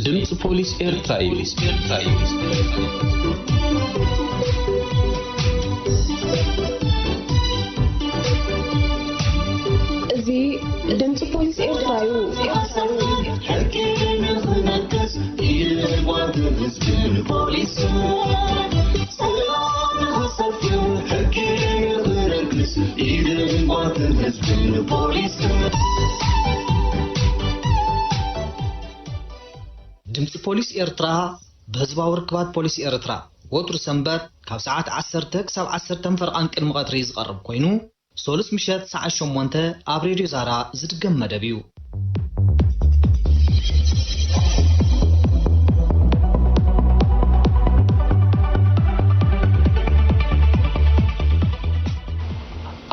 ድምጽ ፖሊስ ኤርትራ እዚ ድምጽ ፖሊስ ኤርትራ ድምጽ ፖሊስ ኤርትራ በህዝባዊ ርክባት ፖሊስ ኤርትራ ወጥሩ ሰንበት ካብ ሰዓት 10 ክሳብ 10 ፈርቃን ቅድሚ ቀትሪ ዝቀርብ ኮይኑ ሶሉስ ምሸት ሰዓት 8 ኣብ ሬድዮ ዛራ ዝድገም መደብ እዩ።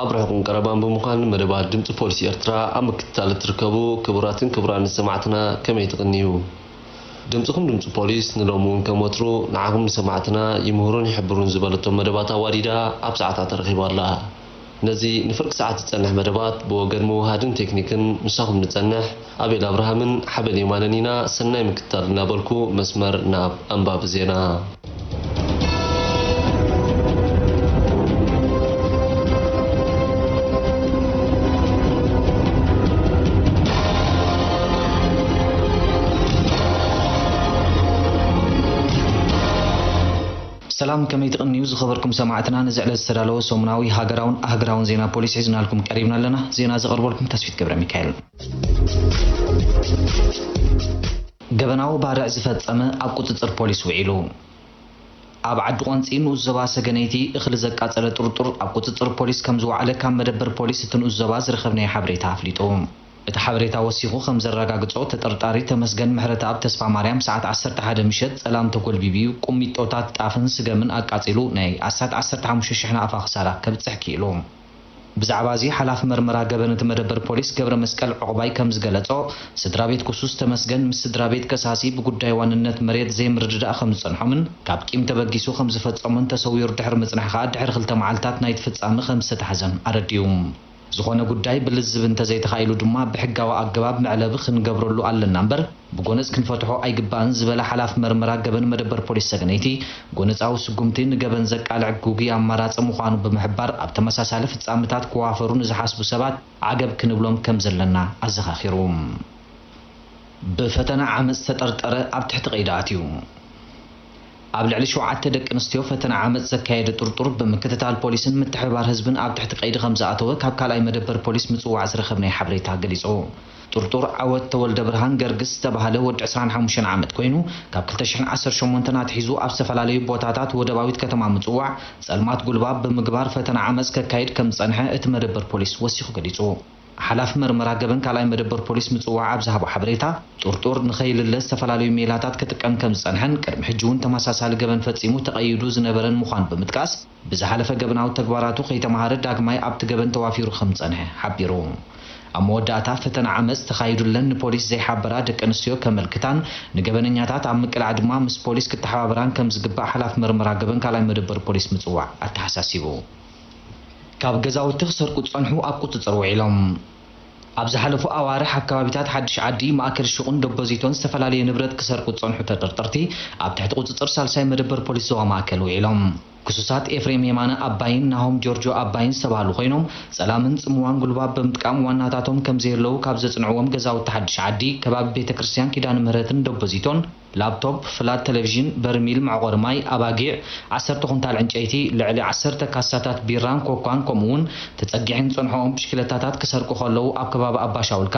أبرهكم كربان بمكان مدبات دمت بوليس إرترا أم كتال تركبوا كبراتن كبران سمعتنا كم يتغنيو دمتكم دمت بوليس نلومون كموترو نعاكم سمعتنا يمهرون يحبرون زبالتهم مدبات واردة أبسعة ترغيب الله نزي نفرق ساعات تتسنح مدبات بوغن موهادن تكنيكن نساهم نتسنح أبي الأبرهامن حبل يماننينا سنة مكتال نابلكو مسمر ناب أنباب زينا سلام كم يتقنيو زخبركم سماعتنا نزعل السلالو سومناوي هاجراون زينا بوليس عزنا لكم قريبنا لنا زينا زغربوا لكم تسفيت كبر ميكائيل جبناو بعد عزفت أما أبقوا تتصر بوليس وعيلو أبعد قانسين وزبا سجنيتي إخل زكاة على طرطر أبقوا تتصر بوليس كم زو على كم مدبر بوليس تنوزبا زرخبني حبريتها فليتهم تحبريتا وسيخو خمز الرقاقصو تطرطاري تمسجن محرتا اب تسفا مريم ساعات 11 مشت سلام تقول بيبيو قميطوتات طافن سجمن اقاصيلو ناي اسات 15 شحنا افا خساره كبتصحكي لهم بزعبازي حلاف مرمرا جبنت مدبر بوليس جبر مسكل عقباي كمز غلصو سدرابيت كسوس تمسجن مس سدرابيت كساسي بغداي وانነት مريت زي مرددا خمس صنحمن كاب قيم تبغيسو خمس فصمن تسوير دحر مصنح خا دحر خلت معلتات نايت فصام خمس تحزن ارديوم زخونه ጉዳይ ብልዝብ እንተ ዘይተኻይሉ ድማ ብሕጋዊ ኣገባብ መዕለብ ክንገብረሉ ኣለና እምበር ብጎነጽ ክንፈትሖ ኣይግባን ዝበለ ሓላፍ መርመራ ገበን መደበር ፖሊስ ሰገነይቲ ጎነጻዊ ስጉምቲ ንገበን ዘቃልዕ ጉጊ ኣማራጺ ምዃኑ ብምሕባር ኣብ ተመሳሳሊ ፍጻምታት ክዋፈሩ ንዝሓስቡ ሰባት ዓገብ ክንብሎም ከም ዘለና ኣዘኻኺሩ ብፈተና ዓመጽ ተጠርጠረ ኣብ ትሕቲ ቀይዳት እዩ ኣብ ልዕሊ 7 ደቂ ኣንስትዮ ፈተና ዓመጽ ዘካየደ ጥርጥር ብምክትታል ፖሊስን ምትሕብባር ህዝብን ኣብ ትሕቲ ቀይዲ ከም ዝኣተወ ካብ ካልኣይ መደበር ፖሊስ ምጽዋዕ ዝረኸብናይ ሓበሬታ ገሊጹ ጥርጥር ዓወት ተወልደ ብርሃን ገርግስ ዝተባሃለ ወዲ 25 ዓመት ኮይኑ ካብ 2018 ናትሒዙ ኣብ ዝተፈላለዩ ቦታታት ወደባዊት ከተማ ምጽዋዕ ጸልማት ጉልባብ ብምግባር ፈተና ዓመጽ ከካይድ ከም ጸንሐ እቲ መደበር ፖሊስ ወሲኹ ገሊጹ حلاف مرمرا جبن كلاي مدبر بوليس مصواع ابزها بحبريتا طرطور نخيلله استفلالي ميلاتات كتقم كم صنحن قدم حجون تماساسال جبن فصيمو تقيدو زنبرن مخان بمتقاس بزحلفه جبناو تግባራቱ ከይተማሃረ ዳግማይ ኣብቲ ገበን ተዋፊሩ ከም ጸንሐ ሓቢሩ ኣሞዳታ ፈተና ዓመጽ ተኻይዱለን ፖሊስ ዘይሓበራ ደቂ ኣንስትዮ ከመልክታን ንገበነኛታት ኣብ ምቅላዕ ድማ ምስ ፖሊስ ክትሓባበራን ከም ዝግባእ ሓላፍ መርመራ ገበን ካላይ መደበር ፖሊስ ምጽዋዕ ኣተሓሳሲቡ ካብ ገዛውቲ ክሰርቁ ጸንሑ ኣብ ቁጥጥር ውዒሎም ኣብ ዝሓለፉ ኣዋርሕ ኣከባቢታት ሓድሽ ዓዲ ማእከል ሽቁን ደፖዚቶን ዝተፈላለዩ ንብረት ክሰርቁ ጸንሑ ተጠርጠርቲ ኣብ ትሕቲ ቁጥጥር ሳልሳይ መደበር ፖሊስ ዞባ ማእከል ውዒሎም ክሱሳት ኤፍሬም የማነ ኣባይን ናሆም ጆርጆ ኣባይን ዝተባሃሉ ኮይኖም ጸላምን ጽምዋን ጉልባብ ብምጥቃም ዋናታቶም ከም ዘየለው ካብ ዘጽንዕዎም ገዛውቲ ሓድሽ ዓዲ ከባቢ ቤተክርስትያን ኪዳነ ምህረትን ደፖዚቶን ላፕቶፕ ፍላት ቴሌቪዥን በርሚል ማዕቆር ማይ ኣባጊዕ 10 ኩንታል ዕንጨይቲ ልዕሊ 10 ካሳታት ቢራን ኮካን ከምኡውን ተጸጊዕን ጸንሖም ብሽክለታታት ክሰርቁ ከለው ኣብ ከባቢ ኣባሻውልካ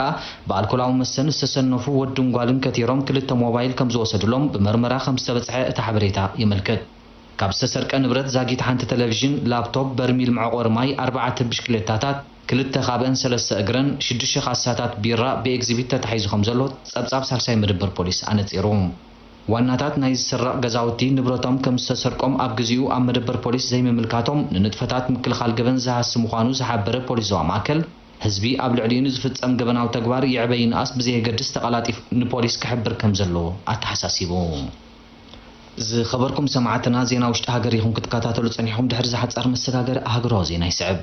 በኣልኮላዊ መሰን ዝተሰነፉ ወድን ጓልን ከቲሮም ክልተ ሞባይል ከም ዝወሰድሎም ብመርመራ ከም ዝተበጽሐ እቲ ሓበሬታ ይምልከት ካብ ዝተሰርቀ ንብረት ዛጊት ሓንቲ ቴሌቪዥን ላፕቶፕ በርሚል ማዕቆር ማይ 4 ብሽክለታታት ክልተ ካብን 3 እግረን 6 ካሳታት ቢራ ብኤግዚቢት ተታሒዙ ከም ዘሎ ጸብጻብ ሳልሳይ መደበር ፖሊስ ኣነጺሩ ዋናታት ናይ ዝስራቅ ገዛውቲ ንብረቶም ከም ዝተሰርቆም ኣብ ግዚኡ ኣብ መደበር ፖሊስ ዘይምምልካቶም ንንጥፈታት ምክልኻል ገበን ዝሃስ ምዃኑ ዝሓበረ ፖሊስ ዞባ ማእከል ህዝቢ ኣብ ልዕሊኡ ዝፍጸም ገበናዊ ተግባር ይዕበይንኣስ ብዘይገድስ ተቐላጢፍ ንፖሊስ ክሕብር ከም ዘለዎ ኣተሓሳሲቡ خبركم سمعتنا زينا وشت هاجر يكون كتكاتلو ጸኒሖም ድሕሪ ዝሓጸር መሰጋገር ሃገራዊ ዜና ይስዕብ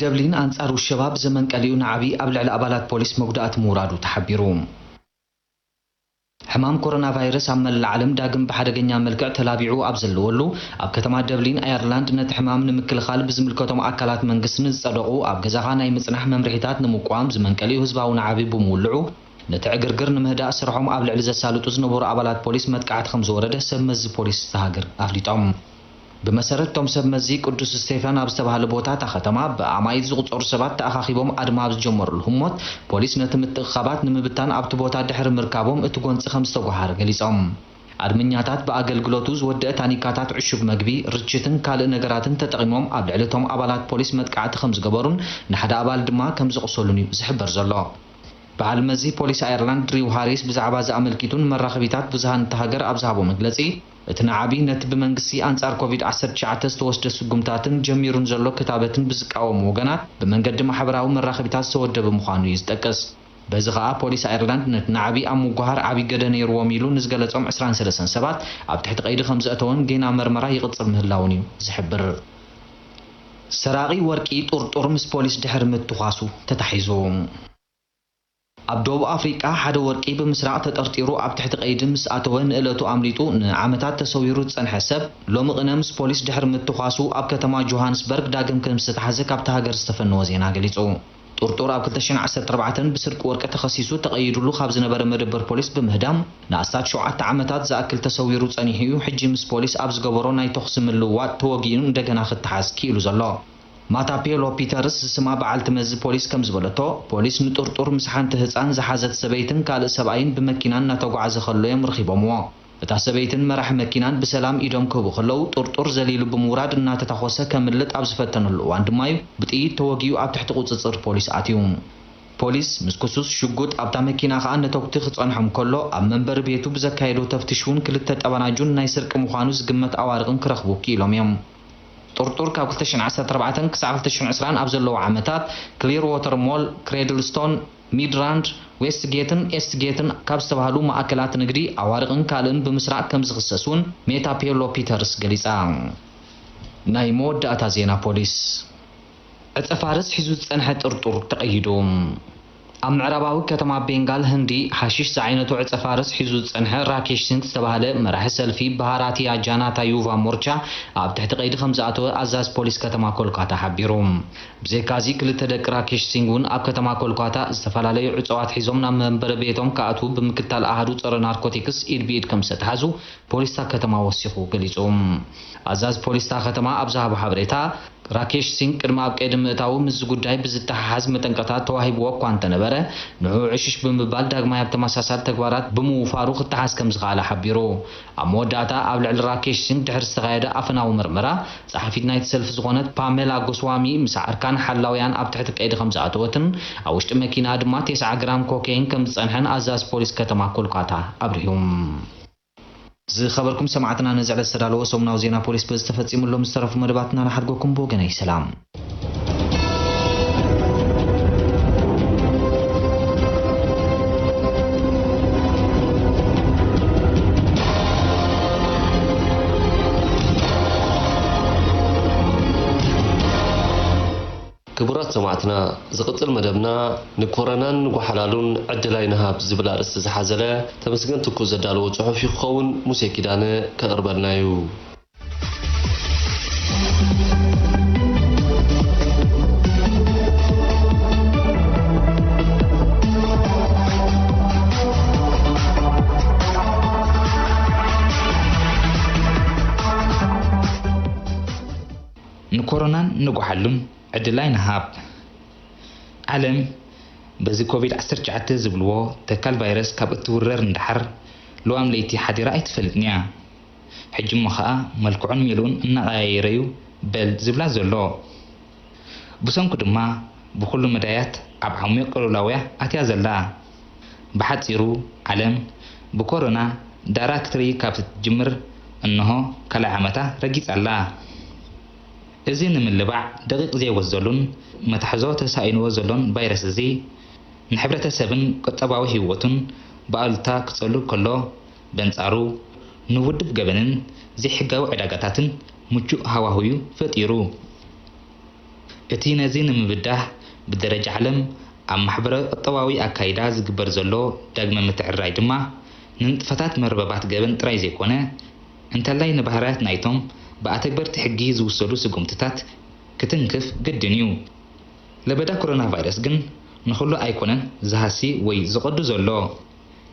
دبلين أنصار الشباب زمن قليون عبي قبل على أبالات بوليس مقدات مورادو تحبيروم حمام كورونا فيروس عمل العالم داقم بحدقنيا ملكع تلابيعو أبزلولو أب كتما دبلين أيرلاند نت حمام نمكل خال بزملكتهم أكلات منقسن صدقو أب غزاغانا يمصنح ممرحيتات نمقوام زمن قليو هزباونا عبي بمولعو نتعقرقر نمهدا سرحهم قبل على زسالتو زنبور أبالات بوليس متقعت 5 ورده سمز بوليس تهاجر أفليطهم بمسارت توم سب مزي قدوس ستيفان أبستبهال بوتات ختما بأمايز زغطور سبات تأخاخيبهم أدماب جمر الهموت بوليس نتمت خبات نمبتان أبت بوتات دحر مركابهم اتقونت 5 غحار غليصهم أدمنياتات بأقلقلوتوز ودأ تانيكاتات عشب مقبي رجتن كال نقراتن تتقيمهم أبلعلتهم أبالات بوليس متقعت 5 قبرون نحدا أبال دما كمز قصولوني زحبر زلو بعد مزي بوليس ايرلاند ريو هاريس بزعبا زاملكيتون مراخبيتات بزهان تهاجر ابزهابو مغلصي اتنعابي نت بمنغسي انصار كوفيد 19 توسد سغمتاتن جميرون زلو كتابتن بزقاوم وغنات بمنገድ ማህበራዊ መራኸቢታት ተወደበ ምዃኑ ይስጠቀስ በዝኻ ፖሊስ አይርላንድ ነት ናዓቢ አሙጓሃር ዓቢ ገደ ነይርዎም ኢሉ ንዝገለጾም 23 ሰባት ኣብ ትሕቲ ቀይዲ ከም ዘእተውን ጌና መርመራ ይቕጽር ምህላውን እዩ ዝሕብር ሰራቂ ወርቂ ጡርጡር ምስ ፖሊስ ድሕር ምትኻሱ ተታሒዙ ኣብ ደቡብ ኣፍሪቃ ሓደ ወርቂ ብምስራቅ ተጠርጢሩ ኣብ ትሕቲ ቀይዲ ምስ ኣተወ ንእለቱ ኣምሊጡ ንዓመታት ተሰዊሩ ዝጸንሐ ሰብ ሎሚ ቅነ ምስ ፖሊስ ድሕር ምትኻሱ ኣብ ከተማ ጆሃንስበርግ ዳግም ከም ዝተሓዘ ካብቲ ሃገር ዝተፈነወ ዜና ገሊጹ ጡርጡር ኣብ 2014 ብስርቂ ወርቂ ተኸሲሱ ተቐይድሉ ካብ ዝነበረ መደበር ፖሊስ ብምህዳም ንኣስታት 7 ዓመታት ዝኣክል ተሰዊሩ ጸኒሑ እዩ ሕጂ ምስ ፖሊስ ኣብ ዝገበሮ ናይ ተኽሲ ምልውዋጥ ተወጊኑ እንደገና ክትሓዝ ኪኢሉ ዘሎ ማታፔሎ ፒተርስ ስማ በዓል ትመዝ ፖሊስ ከም ዝበለቶ ፖሊስ ንጡርጡር ምስ ሓንቲ ህፃን ዝሓዘት ሰበይትን ካልእ ሰብኣይን ብመኪናን እናተጓዓዘ ከሎዮም ረኺቦምዎ እታ ሰበይትን መራሕ መኪናን ብሰላም ኢዶም ክህቡ ከለው ጡርጡር ዘሊሉ ብምውራድ እናተታኾሰ ከምልጥ ኣብ ዝፈተነሉ እዋን ድማ እዩ ብጥይት ተወጊኡ ኣብ ትሕቲ ቁፅፅር ፖሊስ ኣትዩ ፖሊስ ምስ ክሱስ ሽጉጥ ኣብታ መኪና ከዓ ነተኩቲ ክጸንሖም ከሎ ኣብ መንበሪ ቤቱ ብዘካየዶ ተፍትሽ እውን ክልተ ጠበናጁን ናይ ስርቂ ምዃኑ ዝግመት ኣዋርቕን ክረኽቡ ኪኢሎም እዮም ጡርጡር ካብ 2014 ክሳብ 2020 ኣብ ዘለዉ ዓመታት ክሊር ዋተር ሞል ክሬድልስቶን ሚድራንድ ዌስትጌትን ኤስትጌትን ካብ ዝተባሃሉ ማእከላት ንግዲ ኣዋርቕን ካልእን ብምስራቅ ከም ዝኽሰሱን ሜታፔሎ ፒተርስ ገሊጻ ናይ መወዳእታ ዜና ፖሊስ ዕፀፋርስ ሒዙ ዝጸንሐ ጡርጡር ተቐይዱ ኣብ ምዕራባዊ ከተማ ቤንጋል ህንዲ ሓሺሽ ዝዓይነቱ ዕፀፋርስ ሒዙ ዝጸንሐ ራኬሽ ሲንግ ዝተባሃለ መራሒ ሰልፊ ባህራቲያ ጃናታ ዩቫ ሞርቻ ኣብ ትሕቲ ቀይዲ ከም ዝኣተወ ኣዛዝ ፖሊስ ከተማ ኮልካታ ሓቢሩ ብዘይካዚ ክልተ ደቂ ራኬሽ ሲንግ እውን ኣብ ከተማ ኮልካታ ዝተፈላለዩ ዕፀዋት ሒዞም ናብ መንበሪ ቤቶም ከኣትዉ ብምክታል ኣሃዱ ፀረ ናርኮቲክስ ኢድ ብኢድ ከም ዝተሓዙ ፖሊስ ከተማ ወሲኹ ገሊጹ ኣዛዝ ፖሊስ ከተማ ኣብ ዝሃቦ ሓበሬታ ራኬሽ ሲንግ ቅድሚ ኣብ ቀይዲ ምእታው ምስ ጉዳይ ብዝተሓሓዝ መጠንቀቕታት ተዋሂብዎ እኳ እንተነበረ ንዑ ዕሽሽ ብምባል ዳግማይ ኣብ ተመሳሳሊ ተግባራት ብምውፋሩ ክትሓዝ ከም ዝኸኣለ ሓቢሩ ኣብ መወዳእታ ኣብ ልዕሊ ራኬሽ ሲንግ ድሕሪ ዝተኻየደ ኣፈናዊ ምርመራ ጸሓፊት ናይቲ ሰልፊ ዝኾነት ፓሜላ ጎስዋሚ ምስ ኣርካን ሓላውያን ኣብ ትሕቲ ቀይዲ ከም ዝኣተወትን ኣብ ውሽጢ መኪና ድማ 9 ግራም ኮካይን ከም ዝጸንሐን ኣዛዝ ፖሊስ ከተማ ኮልካታ ኣብሪሁም ዝኸበርኩም ሰማዕትና ነዝዕለ ዝተዳለወ ሰሙናዊ ዜና ፖሊስ ብዝተፈጺሙሎም ዝተረፉ መደባትና ናሓድጎኩም ብወገነይ ሰላም ክቡራት ሰማዕትና ዝቅጽል መደብና ንኮሮናን ጓሓላሉን ዕድላይ ነሃብ ዝብል ኣርእስቲ ዝሓዘለ ተመስገን ትኩ ዘዳለዎ ጽሑፍ ይኸውን ሙሴ ኪዳነ ከቕርበልናዩ ንኮሮናን ንጓሓሉን ዕድላይ ነሃብ ዓለም በዚ ኮቪድ-19 ዝብልዎ ተካል ቫይረስ ካብ እትውረር እንዳሓር ለዋም ለይቲ ሓዲራ ኣይትፈልጥንያ ሕጂ እሞ ከዓ መልክዑን ሜሉን እናቐያየረዩ በል ዝብላ ዘሎ ብሰንኩ ድማ ብኩሉ መዳያት ኣብ ዓሚቕ ቅልውላውያ ኣትያ ዘላ ብሓፂሩ ዓለም ብኮሮና ዳራ ክትርኢ ካብ ትጅምር እንሆ ካልኣይ ዓመታ ረጊጻላ እዚ ንምልባዕ ደቂቕ ዘይወዘሉን መታሕዞ ተሳኢንዎ ዘሎን ቫይረስ እዚ ንሕብረተሰብን ቁጠባዊ ህይወቱን ብኣሉታ ክጸልብ ከሎ በንጻሩ ንውድብ ገበንን ዘይሕጋዊ ዕዳጋታትን ምቹእ ሃዋህዩ ፈጢሩ እቲ ነዚ ንምብዳህ ብደረጃ ዓለም ኣብ ማሕበራዊ ቁጠባዊ ኣካይዳ ዝግበር ዘሎ ዳግመ ምትዕርራይ ድማ ንንጥፈታት መርበባት ገበን ጥራይ ዘይኮነ እንተላይ ንባህርያት ናይቶም ብኣተግበርቲ ሕጊ ዝውሰዱ ስጉምትታት ክትንክፍ ግድን እዩ። ለበዳ ኮሮና ቫይረስ ግን ንኹሉ ኣይኮነን ዝሃሲ ወይ ዝቐዱ ዘሎ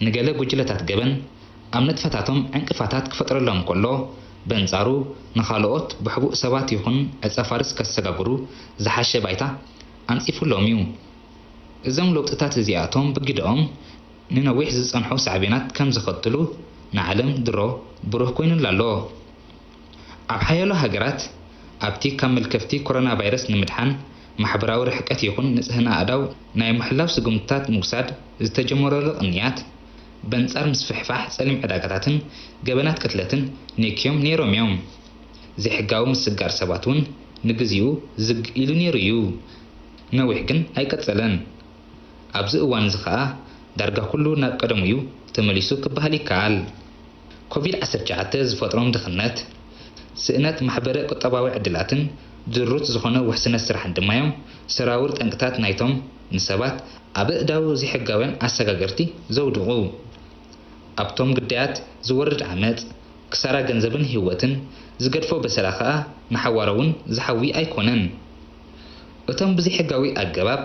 ንገለ ጉጅለታት ገበን ኣብ ንጥፈታቶም ዕንቅፋታት ክፈጥረሎም ከሎ በንጻሩ ንኻልኦት ብሕቡእ ሰባት ይኹን ዕፀፋርስ ከሰጋግሩ ዝሓሸ ባይታ ኣንፂፉሎም እዩ። እዞም ለውጥታት እዚኣቶም ብግድኦም ንነዊሕ ዝጸንሑ ሳዕቤናት ከም ዝኸትሉ ንዓለም ድሮ ብሩህ ኮይኑላ ኣሎ። ኣብ ሓያሎ ሃገራት ኣብቲ ካብ መልከፍቲ ኮሮና ቫይረስ ንምድሓን ማሕበራዊ ርሕቀት ይኹን ንጽህና ኣዳው ናይ ምሕላው ስጉምትታት ምውሳድ ዝተጀመረሉ ቅንያት በንጻር ምስፍሕፋሕ ጸሊም ዕዳጋታትን ገበናት ቅትለትን ኔክዮም ነይሮም እዮም። ዘይሕጋዊ ምስጋር ሰባት እውን ንግዚኡ ዝግ ኢሉ ነይሩ እዩ። ነዊሕ ግን ኣይቀጸለን። ኣብዚ እዋን እዚ ከዓ ዳርጋ ኩሉ ናብ ቀደሙ እዩ ተመሊሱ ክበሃል ይከኣል። ኮቪድ-19 ዝፈጥሮም ድኽነት ስእነት ማሕበረ ቁጠባዊ ዕድላትን ድሩት ዝኾነ ውሕስነት ስራሕን ድማ እዮም ሰራውር ጠንቅታት ናይቶም ንሰባት ኣብ እዳው ዘይሕጋውያን ኣሰጋገርቲ ዘውድቑ። ኣብቶም ግዳያት ዝወርድ ዓመፅ ክሳራ ገንዘብን ህይወትን ዝገድፎ በሰላ ከዓ ንሓዋሮውን ዝሓዊ ኣይኮነን። እቶም ብዘይሕጋዊ ኣገባብ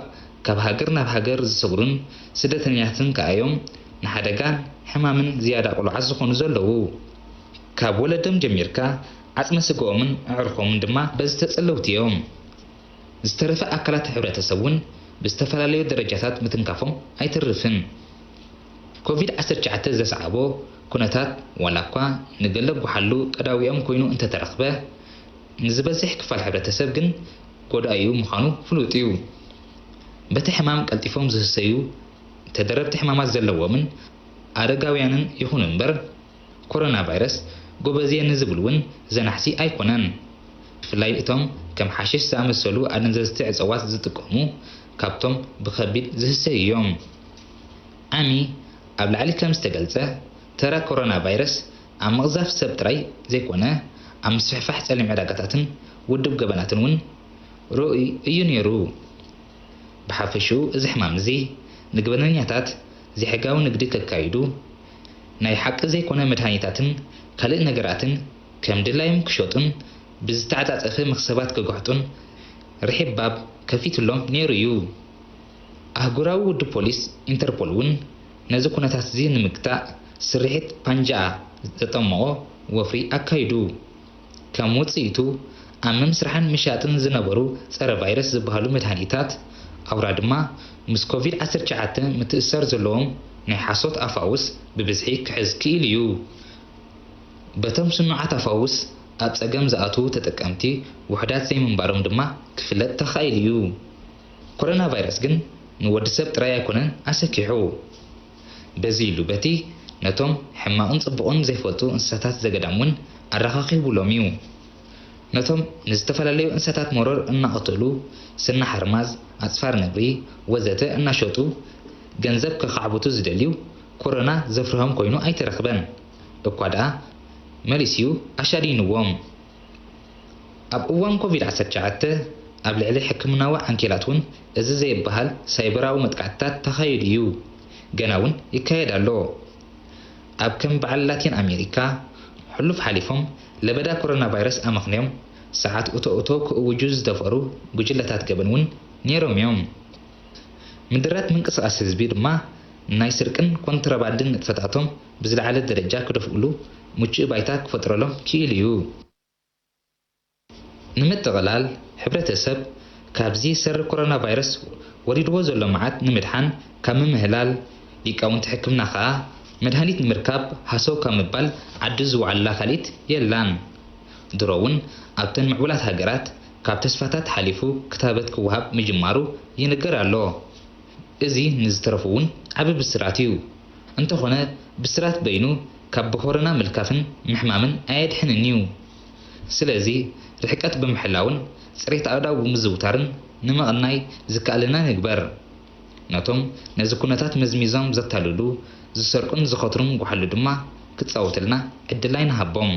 ካብ ሃገር ናብ ሃገር ዝሰጉሩን ስደተኛትን ከኣዮም ንሓደጋን ሕማምን ዝያዳ ቁልዓት ዝኾኑ ዘለዉ። ካብ ወለዶም ጀሚርካ ዓጽመ ስግኦምን ኣዕርኾምን ድማ በዚ ተጸለውቲ እዮም። ዝተረፈ ኣካላት ሕብረተሰብ እውን ብዝተፈላለዩ ደረጃታት ምትንካፎም ኣይትርፍን። ኮቪድ-19 ዘስዓቦ ኩነታት ዋላ እኳ ንገለ ጓሓሉ ቀዳዊኦም ኮይኑ እንተተረኽበ ንዝበዝሕ ክፋል ሕብረተሰብ ግን ጎዳኢ ምዃኑ ፍሉጥ እዩ። በቲ ሕማም ቀልጢፎም ዝህሰዩ ተደረብቲ ሕማማት ዘለዎምን ኣደጋውያንን ይኹኑ እምበር ኮሮና ቫይረስ ጎበዝየ ንዝብል እውን ዘናሕሲ ኣይኮነን። ብፍላይ እቶም ከም ሓሽሽ ዝኣመሰሉ ኣደንዘዝቲ ዕፀዋት ዝጥቀሙ ካብቶም ብከቢድ ዝህሰዩ እዮም። ዓሚ ኣብ ላዕሊ ከም ዝተገልጸ ተራ ኮሮና ቫይረስ ኣብ ምቕዛፍ ሰብ ጥራይ ዘይኮነ ኣብ ምስፍሕፋሕ ጸሊም ዕዳጋታትን ውድብ ገበናትን እውን ርኡይ እዩ ነይሩ። ብሓፈሽኡ እዚ ሕማም እዚ ንገበነኛታት ዘይሕጋዊ ንግዲ ከካይዱ ናይ ሓቂ ዘይኮነ መድሃኒታትን ካልእ ነገራትን ከም ድላዮም ክሸጡን ብዝተዓጻጸፈ መኽሰባት ክጓሕጡን ርሒባብ ከፊትሎም ነይሩ እዩ። ኣህጉራዊ ውድብ ፖሊስ ኢንተርፖል እውን ነዚ ኩነታት እዚ ንምግታእ ስርሒት ፓንጃ ዘጠመቆ ወፍሪ ኣካይዱ። ከም ውፅኢቱ ኣብ ምምስራሕን ምሻጥን ዝነበሩ ጸረ ቫይረስ ዝበሃሉ መድሃኒታት ኣውራ ድማ ምስ ኮቪድ-19 ምትእስሳር ዘለዎም ናይ ሓሶት ኣፋውስ ብብዝሒ ክሕዝ ክኢል እዩ። በቶም ስኑዓት ኣፋውስ ኣብ ጸገም ዝኣትዉ ተጠቀምቲ ውሕዳት ዘይምንባሮም ድማ ክፍለጥ ተኻኢሉ እዩ። ኮሮና ቫይረስ ግን ንወዲ ሰብ ጥራይ ኣይኮነን ኣሰኪሑ። በዚ ኢሉ በቲ ነቶም ሕማቕን ጽቡቕን ዘይፈልጡ እንስሳታት ዘገዳም እውን ኣረኻኺቡሎም እዩ። ነቶም ንዝተፈላለዩ እንስሳታት መሮር እናቐተሉ ስና ሓርማዝ፣ ኣጽፋር ነብሪ ወዘተ እናሸጡ ገንዘብ ከኻዕብቱ ዝደልዩ ኮሮና ዘፍርሆም ኮይኑ ኣይተረኽበን እኳ ደኣ መሊስዩ ኣሻዲንዎም። ኣብ እዋን ኮቪድ-19 ኣብ ልዕሊ ሕክምናዊ ዓንኬላት እውን እዚ ዘይበሃል ሳይበራዊ መጥቃዕትታት ተኻይዱ እዩ። ገና እውን ይካየድ ኣሎ። ኣብ ከም በዓል ላቲን ኣሜሪካ ሕሉፍ ሓሊፎም ለበዳ ኮሮና ቫይረስ ኣመኽንዮም ሰዓት እቶ ክእውጁ ዝደፈሩ ጉጅለታት ገበን እውን ነይሮም እዮም። ምድራት ምንቅስቓስ ህዝቢ ድማ ናይ ስርቅን ኮንትራባንድን ንጥፈታቶም ብዝለዓለ ደረጃ ክደፍእሉ ምቹእ ባይታ ክፈጥረሎም ክኢል እዩ። ንምጥቕላል ሕብረተሰብ ካብዚ ሰሪ ኮሮና ቫይረስ ወሪድዎ ዘሎ መዓት ንምድሓን ካብ ምምህላል ሊቃውንቲ ሕክምና ከዓ መድሃኒት ንምርካብ ሃሰው ካብ ምባል ዓዲ ዝወዓላ ካሊት የላን። ድሮ እውን ኣብተን ምዕቡላት ሃገራት ካብ ተስፋታት ሓሊፉ ክታበት ክወሃብ ምጅማሩ ይንገር ኣሎ። እዚ ንዝተረፉ እውን ዓብ ብስራት እዩ። እንተኾነ ብስራት በይኑ ካብ ብኮሮና ምልካፍን ምሕማምን ኣየድሕንን እዩ። ስለዚ ርሕቀት ብምሕላውን ፅሬት ኣእዳው ብምዝውታርን ንመቕናይ ዝከኣለና ንግበር። ነቶም ነዚ ኩነታት መዝሚዞም ዘታልሉ ዝሰርቁን ዝኸትሩን ጓሓሉ ድማ ክትፃወትልና ዕድላይ ንሃቦም።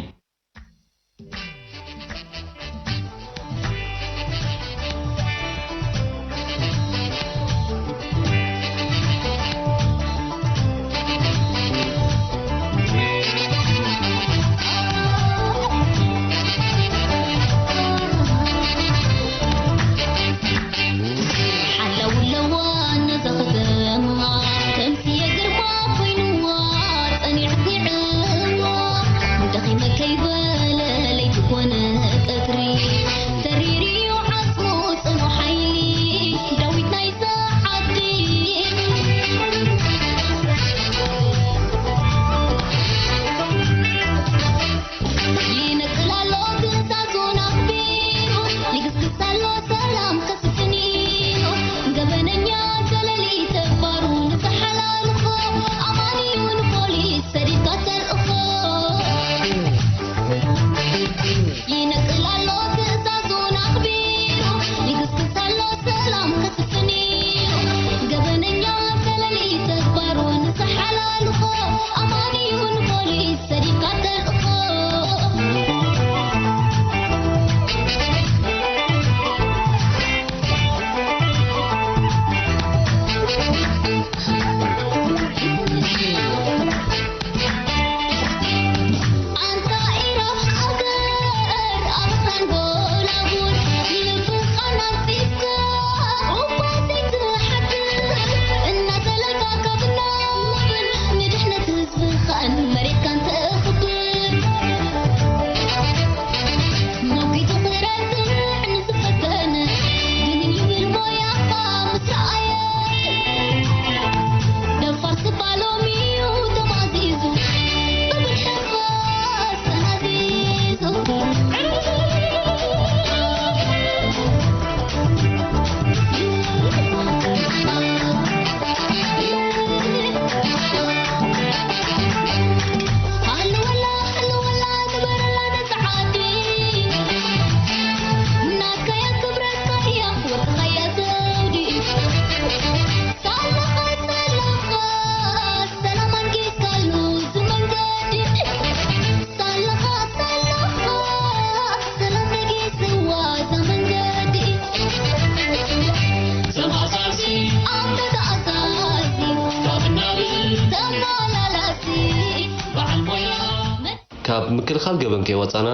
ካብ ምክልኻል ገበን ከይወፃና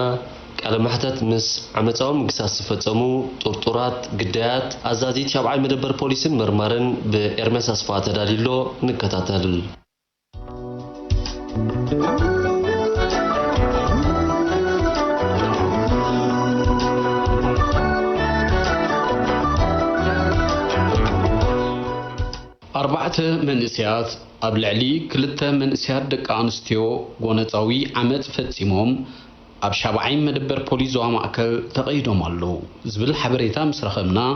ቃለ መሕተት ምስ ዓመፃዊ ምግሳስ ዝፈጸሙ ጡርጡራት ግዳያት ኣዛዚት 7ይ መደበር ፖሊስን መርማርን ብኤርሜስ ኣስፋ ተዳሊሎ ንከታተል أربعة منسيات قبل علي كلتا منسيات دك أنستيو قونتاوي عمد فتسيمهم أب 7 مدبر بوليس ومأكل تقيدهم اللو زبل حبريتا مسرخمنا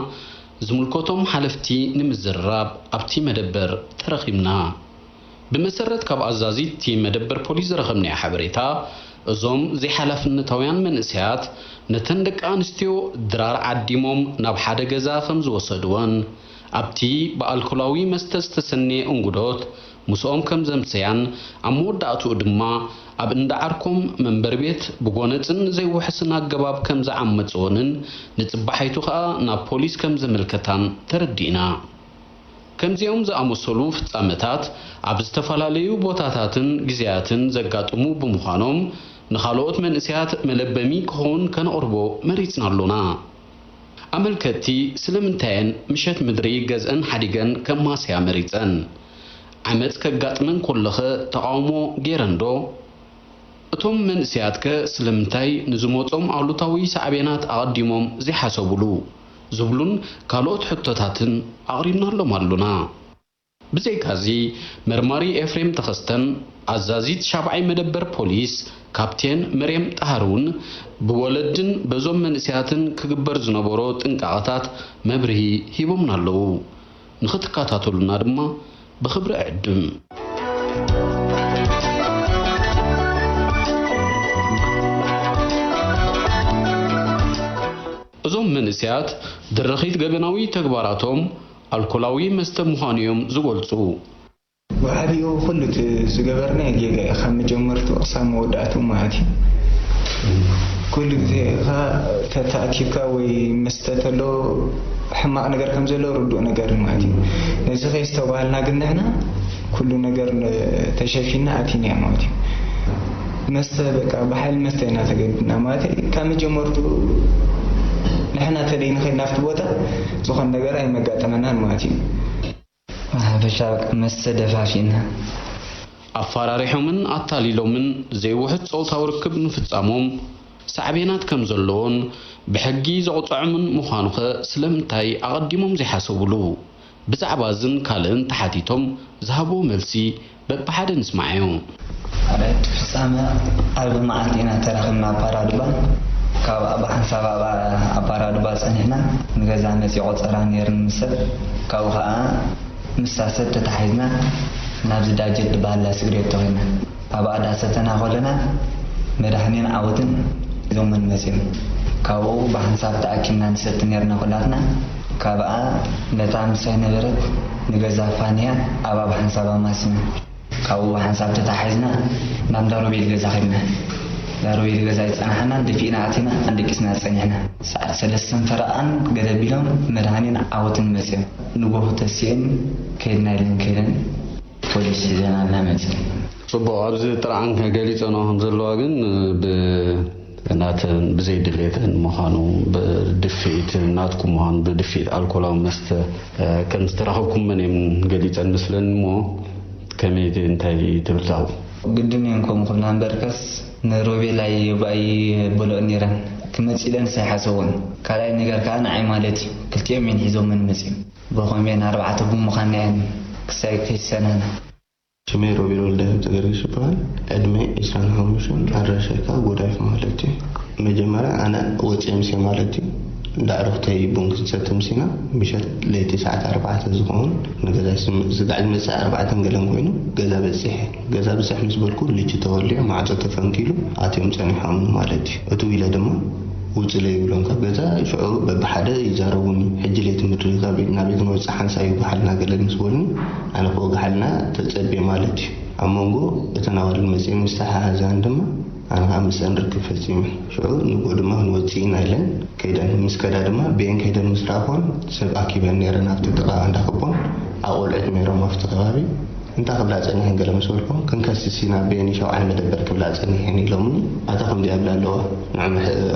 زملكوتهم حلفتي نمزراب أبتي مدبر ترخمنا بمسرت كاب أزازي تي مدبر بوليس رخمنا حبريتا زوم زي حلف النتويان منسيات نتندك أنستيو درار عديمهم ناب حدا جزا خمز وصدوان أبتي بألكولاوي مستستسني أنقدوت مسؤوم كم زمسيان أمود داتو دما أب اندعاركم من بربيت بقونتن زي وحسنا قباب كم زعمت زونن نتبحيتو خا نا بوليس كم زملكتان تردينا كم زيوم زأمسولو فتامتات أب استفالاليو بوتاتاتن جزياتن زقاتمو بمخانوم نخالوت من اسيات ملبمي كهون كان أربو مريتنا اللونا أملكتي سلمنتين مشت مدري جزءن حديقن كما سيامريتن عمد كقاتمن كلخ تقاومو جيرندو اتم من سيادك سلمنتاي نزموتهم علوتاوي سعبينات أقدمهم زي حسابلو زبلون كالوت حطتاتن أقريبنا لهم اللونا بزي كازي مرماري إفريم تخستن عزازيت 7ይ مدبر بوليس كابتن مريم طهرون بولدن بزوم منسياتن كغبر زنبورو ጥንቃقታት መብርሂ ሂቦምና ኣለዉ ንኽትከታተሉና ድማ بخبر أعدم እዞም መንስያት ድርኺት ገበናዊ ተግባራቶም አልኮላዊ መስተ ምዃንዮም ዝገልጹ وعبيو كله زجبرنا جيجا خم جمرت أقسام ودعتو معتي كل ذي تأتيك ومستتلو حما نجار كم زلو ردو نجار معتي نزخ يستوالنا قلنا هنا كل نجار تشافينا عتيني معتي مست بقى بحال مستنا تجدنا معتي كم جمرت نحنا تدين خير نفط بوتا زخن نجار أي مقاتنا معتي بشاك مستدفاشينا أفاراريحومن أطاليلومن زي وحد صوت وركب نفتامهم سعبينات كم زلون بحقي زقطعمن مخانخ سلمتاي أقدمهم زي حسبولو بزعبازن كالن تحديتهم ذهبوا ملسي ببحد نسمعيهم على تفسامة أربع معاتينا ترخمنا بارادبان كابا بحن سبابا بارادبا سنهنا نغزانا سيقوط أرانير نسب كاوها مساسة تتحيزنا نابز داجد بحالا سجريت توهنا أبا داستنا خلنا مدحنين عودن زومن مسيم كاو بحن ساب تأكينا نستنيرنا خلاتنا كابا نتام سينا برد نغزا فانيا أبا بحن سابا ماسنا كاو بحن ساب تتحيزنا نام دارو بيد غزا خلنا دارو بيد غزا يتعنحنا دفئنا عتنا عندك اسنا سنحنا سلسن فرقان قدبيلهم مدحنين عودن مسيم نقوه تسين كيدنا لن كيدن بوليس زينا نامتين صبو عرض طرعان كاليتنا هم زلواغن ناتن بزي دليتن مخانو بدفئت ناتكم مخان بدفئت الكولا ومست كان استراحكم من قليتن مثلا مو كميت انتاي تبلتاو قدن ينكم خلنا بركس نروبي لاي باي بلو نيران كمتسيلن سيحسون كالاي نقر كان عمالتي كلت يوم من حزو من مسيم بخون بين 4 بمخانين كسايك السنة شميرو بيرولده تقري شبال أدمي إسلام همشون عرشيكا قدايف مالتي مجمرة أنا وتمسي مالتي دعرفتي بونك ستمسينا مشت ليتي ساعة 4 زغون نقدر زقع المساء 4 قلن وينو قذا بزح مسبالكو اللي تتولي مع تفنكيلو عاتيهم ساني حامل مالتي أتويلة دما وصلي يقولون كذا شعور بحدا يجاروني حجليت مدري غابينا بيتنا وصحن سايو بحالنا قال مسؤولني انا فوق حالنا تتصبي مالتي امونغو بتناول المسيح مستحى هذا عندما انا خمس نركب فزيم شعور نقول ما نوصينا لين كيدا مسكدا دما بين كيدا مسرافون سب اكيبن نيرنا فتقا عندكم اقول ادميرو مفتقابي انت قبل تصنيح قال مسؤولكو كنكسسينا بين شوعي مدبر قبل تصنيح يعني لومني اتاكم دي قبل له نعم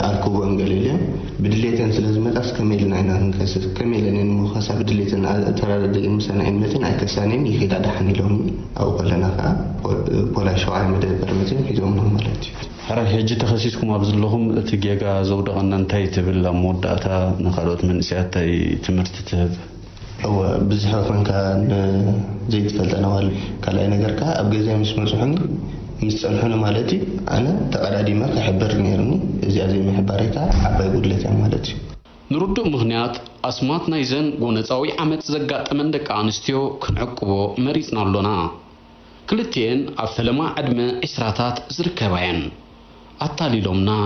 اركوبو انقليلين بدليتن سلازمت اسكميلنا هنا نكسس كميلن مخاسب بدليتن ترى مثلا امتين اكسانين يخيد دحني لهم او كلنا ولا شوعي مدبر متين يزومنا مالتي حرا هجي تخصيصكم ابزلهم تجيغا زودقنا انتي تبل موداتا نخالوت من سياتي تمرت تهب هو بزحف من كان زيد فلتنوال كلا نجركا أبغى زي مش مسحني مسألحنا مالتي أنا تقرأدي ما كحبر نيرني زي ما حباريكا عبا يقول لي مالتي نرد مغنيات أسمات نايزن ونتاوي عمت زقات من دك عنستيو كنعقبو مريسنا لنا كلتين أفلما عدم إسراتات زركبين أطالي لومنا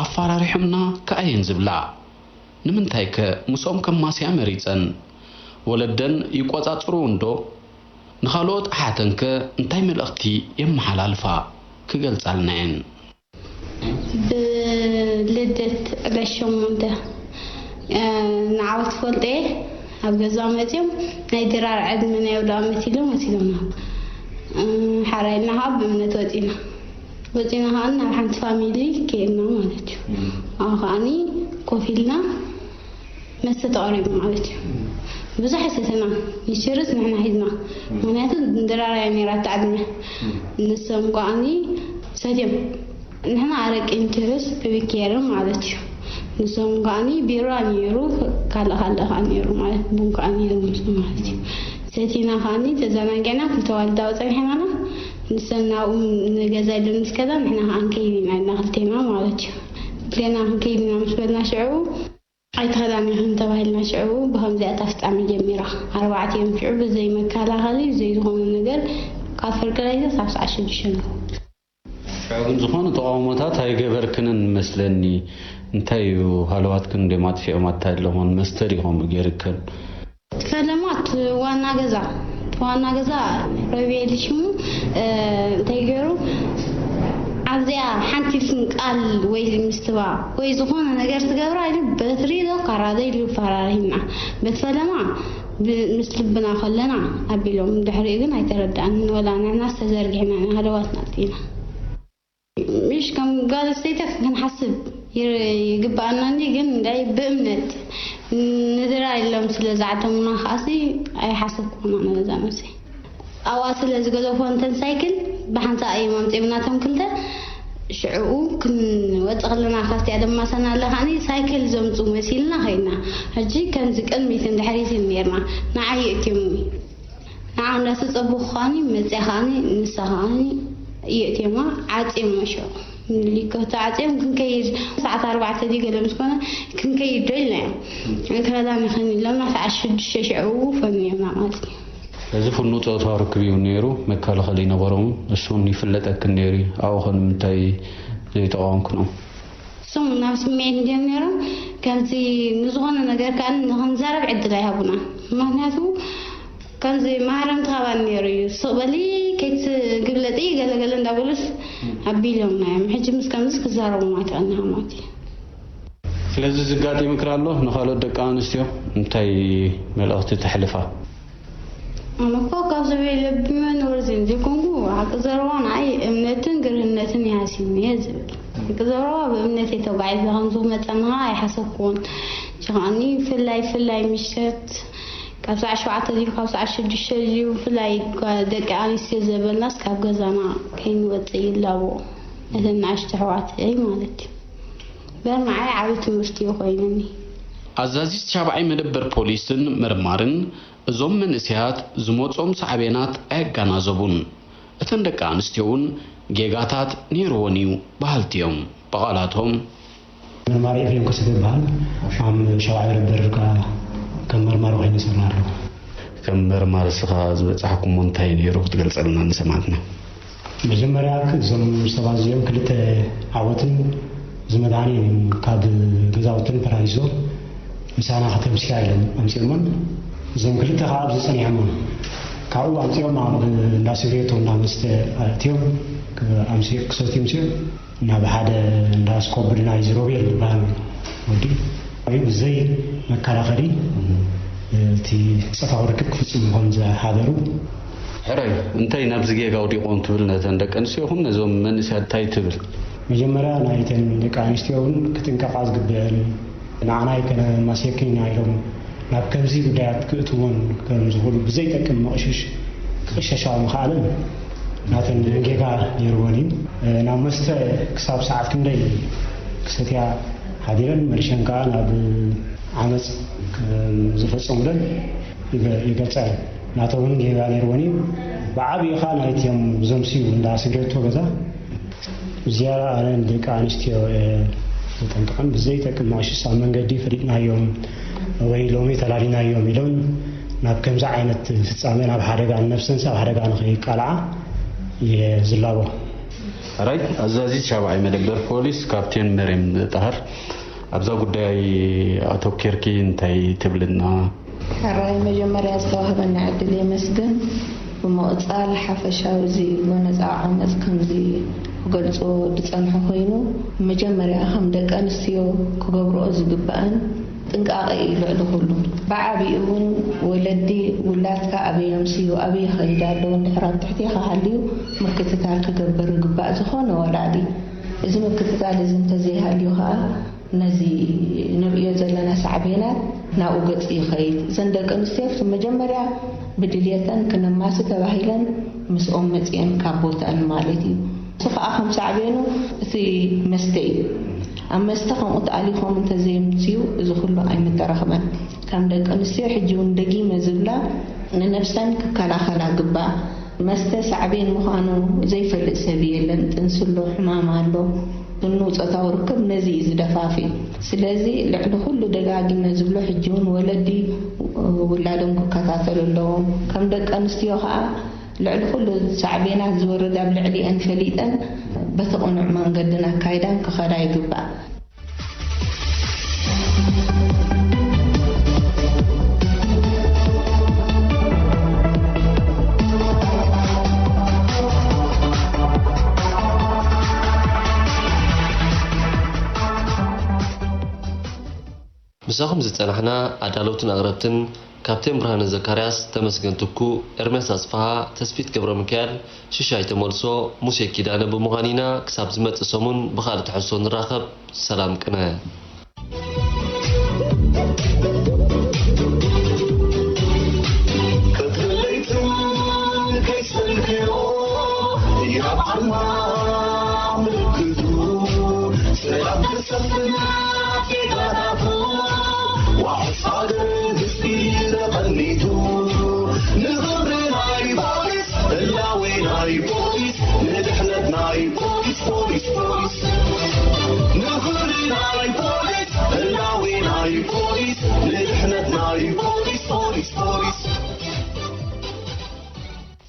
أفارارحمنا كأين زبلا نمنتايك مسوم كماسيا مريسن ولدن يقوطاطرو اندو نخالوت حاتنك انتي ملختي يمحلالفا كገልጻልናን بلدت بشوم انت نعاوت فولتي ኣብ ገዛ መፅም ናይ ድራር ዕድመ ናይ ወዳ መሲሎም ሓራይና ሃብ እምነት ወፂና ሃን ናብ ሓንቲ ፋሚሊ ከይና ማለት እዩ ኣኻኒ ኮፊልና መስተጠሪም ማለት እዩ بزح سنة يشرس نحن حيدنا مناتو درارة يعني رات عدنا نسم قاني سجم نحن عارك انترس بكيرم عادتشو نسم قاني بيراني يروح كلا خانيرو مالت بون قانيرو مسلم عادتشو سيتينا خاني تزانا جنا كنت والدا وصحينا نسنا نجازي لنس كذا نحن هانكينا نغلتينا مالتشو لنا هانكينا مسبنا شعو أيتهداني هم تباهلنا شعو بهم زي أتفت عمل جميرة 4 أيام شعو زي مكالا غالي زي دخون النقل كافر كلايزة 19 شنو شعو زخون تقاومتات هاي قبركنن مثلني انتايو هالواتكن دي مات في أمات لهم مستريهم بجيركن تكلمات وانا غزا ربيعي شمو تيجرو عزيا حنتي قال وي مستوى وي زخونه ነገር ትገብራ አይደል በትሪዶ ካራደይ ልፈራሪና በተፈለማ ምስልብና خلنا አቢሎም ድሕሪ ግን አይተረዳን ወላና ተዘርጊና هلواتنا ጥይና مش كم قال استيتك كنحسب يقبعنا ندي ግን እንዳይ በእምነት ንድራ የለም ስለዛዓተሙና خاصي اي حسب كنا نዛ ነሲ أواصل زجاجة فانتن سايكل بحنت أي ممتعنا كلته شعو كن وتغلنا خاصة عدم ما سنا لهاني سايكل زمزم مسيلنا هينا هجي كان زكان ميتين دحريس الميرنا نعي كمي نعم ناس أبو خاني مزحاني نسهاني يأتيما عاتم مشو اللي كنت عاتم كن كير ساعة 4 دقيقة لمسكنا كن كير دلنا كذا مخني لما تعشد شعو فمينا مالتي لازم فنوت أطارك بيونيرو مكالا خلينا برام السون يفلتك النيري أو خن متى زي تعانكنا سون نفس مين جنيرو كان زي نزغنا نجار كان هنزرب عد لا يهبنا ما ناسو كان زي مهرم تغابن نيري صبلي كيت قبلتي قال ندابلس أبيلهم نعم حجم مسكمس كزارو ما تعناها ماتي لازم زقاتي مكرالله نخالو دكان استيو متى ملأخت تحلفها أنا فوق أسوي لبمن ورزين ديكونغو عكزروان أي أمنتن قرنتن ياسين يزبل عكزروا بأمنتي تبعي ذهنزو متنها يحسكون شغاني في اللاي مشت كابس 10 دي كابس 10 دي وفي اللاي دك عن استزبل ناس كاب جزانا كين وطي لابو مثلا 10 حوات أي مالتي بر معي عاوت مستيو خوينني أزازيس شابعي مدبر بوليسن مرمارن እዞም መንእስያት ዝሞጾም ሰዓቤናት ኣያጋናዘቡን እተን ደቂ ኣንስትዮውን ጌጋታት ነይሮውን እዩ ባህልቲዮም በቓላቶም መርማሪ ኤፍሬም ከሰተ ይበሃል ዓም ሸውዓይ ረበርካ ከም መርማሪ ኮይኑ ይሰርሕ ኣሎ ከም መርማሪ ስኻ ዝበፅሓኩም እንታይ ነይሩ ክትገልፀልና ንሰማዕትና መጀመርያ እዞም ሰባት እዚኦም ክልተ ዓወትን ዝመድሃኒ ካብ ገዛውትን ተራሂዞ ምሳና ከተምስያ ኢሎም ኣምፂኦሞን زم كلتا خاب زسني عمون كاو أمسيهم مع الناسيريتو نامست تيوم أمسي كسوتي مسيو نبحد الناس كوبرنا يزروبيل بان ودي أيوب زي مكالا خدي تي سفاورك كفتم هم ذا حضروا ሕራይ እንታይ ናብ ዝጌጋ ወዲቆም ትብል ነተን ደቂ ኣንስትዮ ይኹን ነዞም መንእሰያት እንታይ ትብል መጀመርያ ናይተን ደቂ ኣንስትዮውን ክትንቀቓ ዝግበአን ንዓና ይከነ ማስየኪና ኢሎም ናብ ከምዚ ጉዳያት ክእትውን ከም ዝኽእሉ ብዘይጠቅም መቕሽሽ ክቕሸሻው ምኽኣለን ናተን ጌጋ ነይርዎን እዩ ናብ መስተ ክሳብ ሰዓት ክንደይ ክሰትያ ሓዲረን መልሸን ከዓ ናብ ዓመፅ ዝፈፀሙለን ይገልፃል ናተውን ጌጋ ነይርዎን እዩ ብዓብዪ ኻ ናይትዮም ዘምስዩ እንዳስገድቶ ገዛ ዝያዳ ኣነ ደቂ ኣንስትዮ ተጠንቅቐን ብዘይጠቅም መቕሽሽ ኣብ መንገዲ ፈሊጥናዮም ወይ ሎሚ ተላሊናዮም ኢሎም ናብ ከምዚ ዓይነት ፍጻሜ ናብ ሓደጋ ነፍሰን ኣብ ሓደጋ ንኸይቃልዓ ዝላቦ ሕራይ ኣዛዚት 7ይ መደበር ፖሊስ ካፕቴን መርየም ጣሃር ኣብዛ ጉዳይ ኣተኪርኪ እንታይ ትብልና ሕራይ መጀመርያ ዝተዋህበና ዕድል የመስግን ብምቕፃል ሓፈሻዊ እዚ ነፃ ዓመፅ ከምዚ ክገልጾ ድፀንሐ ኮይኑ መጀመርያ ከም ደቂ ኣንስትዮ ክገብርኦ ዝግባአን ጥንቃቐ ልዕሊ ኩሉ ብዓብዪ እውን ወለዲ ውላድካ ኣበዮም ስዩ ኣበይ ኸይዳ ኣለዎ እንድሕር ኣብ ትሕቲኻ ሃልዩ ምክትታል ክገብር ይግባእ ዝኾነ ወላዲ እዚ ምክትታል እዚ እንተዘይሃልዩ ከዓ ነዚ ንሪኦ ዘለና ሳዕቤናት ናብኡ ገፅ ይኸይድ እዘን ደቂ ኣንስትዮ መጀመርያ ብድልየተን ክነማሲ ተባሂለን ምስኦም መፅአን ካብ ቦታን ማለት እዩ እሱ ከዓ ከም ሳዕቤኑ እቲ መስተ እዩ ኣብ መስተ ከምኡ ተኣሊኾም እንተዘይምፅዩ እዚ ኩሉ ኣይምተረኽበን ከም ደቂ ኣንስትዮ ሕጂ እውን ደጊመ ዝብላ ንነፍሰን ክከላኸላ ግባእ መስተ ሳዕቤን ምዃኑ ዘይፈልጥ ሰብ የለን ጥንስሎ ሕማም ኣሎ እኑ ፆታዊ ርክብ ነዚ እዩ ዝደፋፊ ስለዚ ልዕሊ ኩሉ ደጋጊመ ዝብሎ ሕጂ እውን ወለዲ ውላዶም ክከታተሉ ኣለዎም ከም ደቂ ኣንስትዮ ከዓ ልዕሊ ኩሉ ሳዕቤናት ዝወርድ ኣብ ልዕሊአን ፈሊጠን በቲ ቕኑዕ መንገድን ኣካይዳን ክኸዳ ይግባእ مساهم زتنحنا عدالوتن أغربتن كابتن برهان زكرياس تمسكن تكو إرميس أصفها تسفيت كبر مكان ششاي تمولسو موسيقى دانا بمغانينا كساب زمت السمون بخالة حسون راخب سلام كنا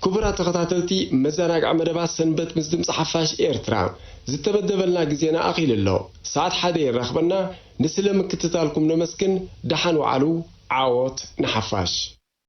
كبرات تخطاتلتي مزاناق عمدبات سنبت مزدم صحفاش إيرترا زتبدبلنا جزينا أخيل الله ساعات حدا يرخبنا نسلم كتتالكم نمسكن دحن وعلو عاوت نحفاش